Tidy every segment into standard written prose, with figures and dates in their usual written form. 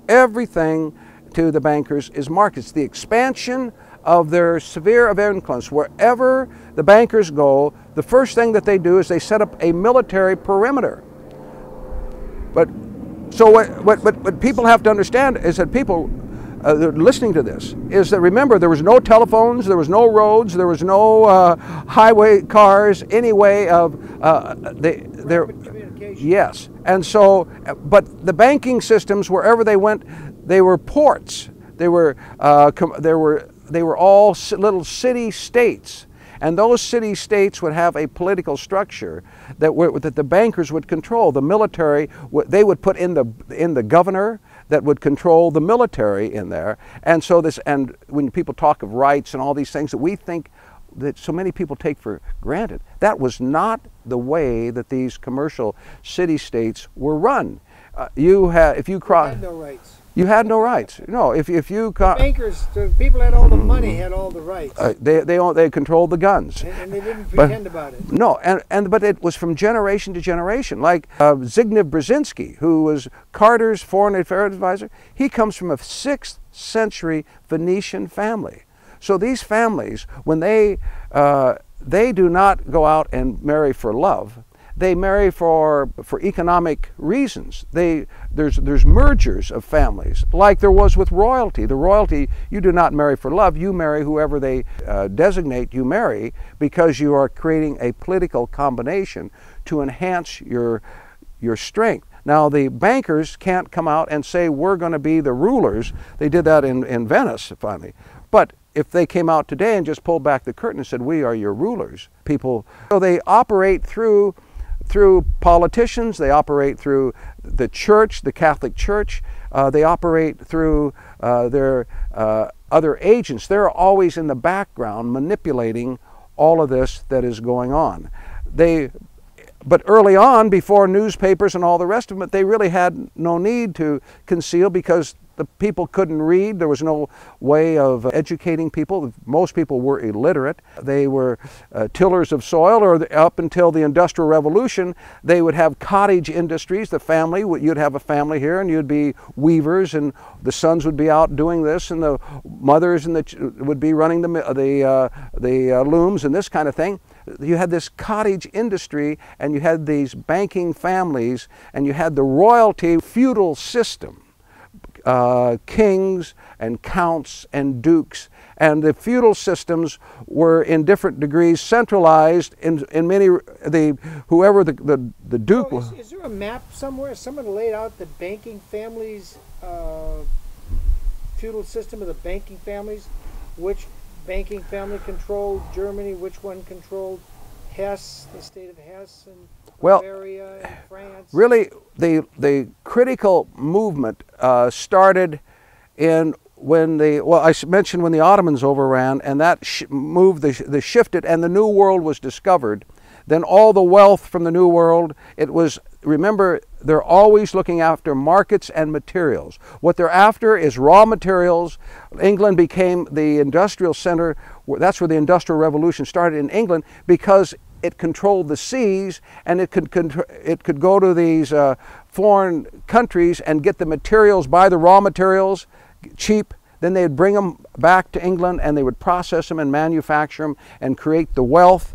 Everything to the bankers is markets. The expansion of their sphere of influence. Wherever the bankers go, the first thing that they do is they set up a military perimeter. But so what people have to understand is that people listening to this is that, remember, there was no telephones, there was no roads, there was no highway cars, any way of yes. And so, but the banking systems, wherever they went, they were ports. They were all little city states. And those city states would have a political structure that the bankers would control. The military, they would put in the governor that would control the military in there. And so and when people talk of rights and all these things that we think that so many people take for granted, that was not the way that these commercial city states were run. If you cross, had no rights. You had no rights. No, if you the bankers, the people that had all the money had all the rights. They controlled the guns, and they didn't pretend about it. No, but it was from generation to generation. Like Zbigniew Brzezinski, who was Carter's foreign affairs advisor, he comes from a 6th century Venetian family. So these families, when they do not go out and marry for love. They marry for economic reasons. There's mergers of families, like there was with royalty. The royalty, you do not marry for love. You marry whoever they designate you marry, because you are creating a political combination to enhance your strength. Now, the bankers can't come out and say, we're going to be the rulers. They did that in Venice, finally. But if they came out today and just pulled back the curtain and said, we are your rulers, so they operate through politicians, they operate through the church, the Catholic Church, they operate through their other agents. They're always in the background manipulating all of this that is going on. But early on, before newspapers and all the rest of it, they really had no need to conceal, because the people couldn't read. There was no way of educating people. Most people were illiterate. They were tillers of soil, or up until the Industrial Revolution, they would have cottage industries. The family, you'd have a family here, and you'd be weavers, and the sons would be out doing this, and the mothers would be running the looms and this kind of thing. You had this cottage industry, and you had these banking families, and you had the royalty feudal system. Kings and counts and dukes, and the feudal systems were in different degrees centralized in many. Whoever the duke was. Is there a map somewhere? Someone laid out the banking families, feudal system of the banking families. Which banking family controlled Germany? Which one controlled Hesse, the state of Hesse, and Bavaria, and France? Really, the critical movement started when I mentioned when the Ottomans overran, and that shifted, and the New World was discovered. Then all the wealth from the New World, remember, they're always looking after markets and materials. What they're after is raw materials. England became the industrial center. That's where the Industrial Revolution started in England, because it controlled the seas, and it could go to these foreign countries and get the materials, buy the raw materials cheap. Then they'd bring them back to England, and they would process them and manufacture them and create the wealth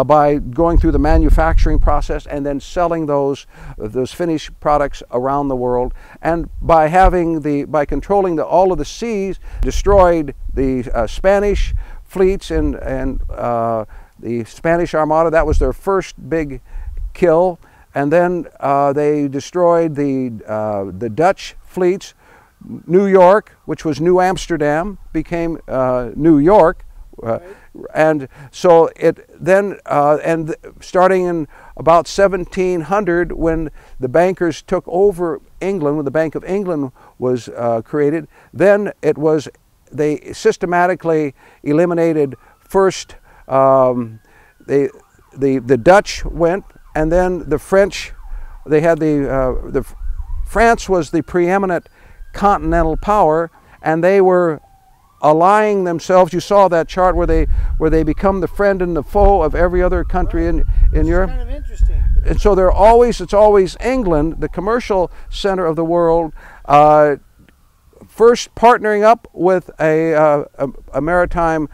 by going through the manufacturing process and then selling those finished products around the world. And by controlling all of the seas, destroyed the Spanish fleets and the Spanish Armada. That was their first big kill. And then they destroyed the Dutch fleets. New York, which was New Amsterdam, became New York. Right. And so starting in about 1700, when the bankers took over England, when the Bank of England was created, then they systematically eliminated first the Dutch went, and then the French. They had France was the preeminent continental power, and they were allying themselves. You saw that chart where they become the friend and the foe of every other country in Europe. Kind of interesting. And so it's always England, the commercial center of the world, first partnering up with a maritime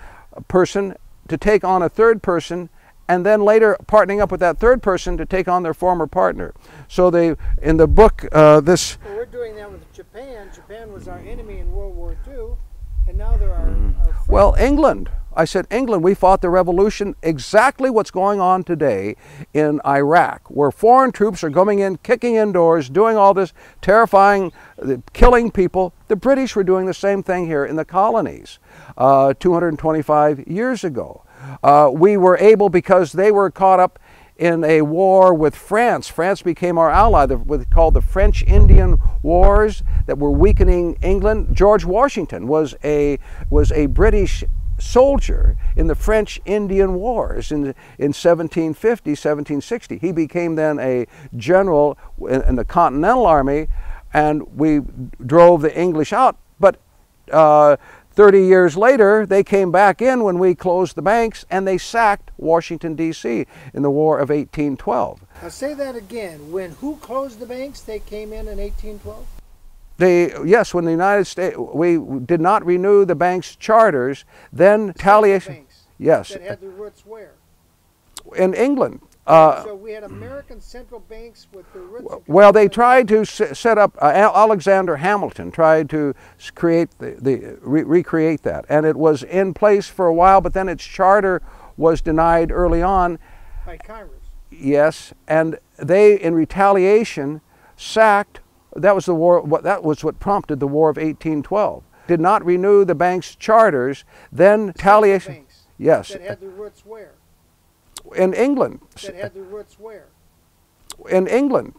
person to take on a third person, and then later partnering up with that third person to take on their former partner. So they, in the book, this... Well, we're doing that with Japan. Japan was our enemy in World War II, and now they're our friend. Well, England. I said, England, we fought the revolution, exactly what's going on today in Iraq, where foreign troops are coming in, kicking in doors, doing all this terrifying, killing people. The British were doing the same thing here in the colonies 225 years ago. We were able, because they were caught up in a war with France. France became our ally, called the French-Indian Wars, that were weakening England. George Washington was a British soldier in the French-Indian Wars in 1750, 1760. He became then a general in the Continental Army, and we drove the English out. But 30 years later, they came back in when we closed the banks, and they sacked Washington, D.C. in the War of 1812. Now say that again. When who closed the banks? They came in 1812? Yes, when the United States, we did not renew the bank's charters, then retaliation. Banks yes. That had their roots where? In England. So we had American central banks with their roots. Well, they tried to set up, Alexander Hamilton tried to create recreate that, and it was in place for a while, but then its charter was denied early on. By Congress. Yes, and they, in retaliation, sacked. That was the war. That was what prompted the War of 1812. Did not renew the bank's charters. Then retaliation. Banks yes. That had their roots where? In England. That had their roots where? In England.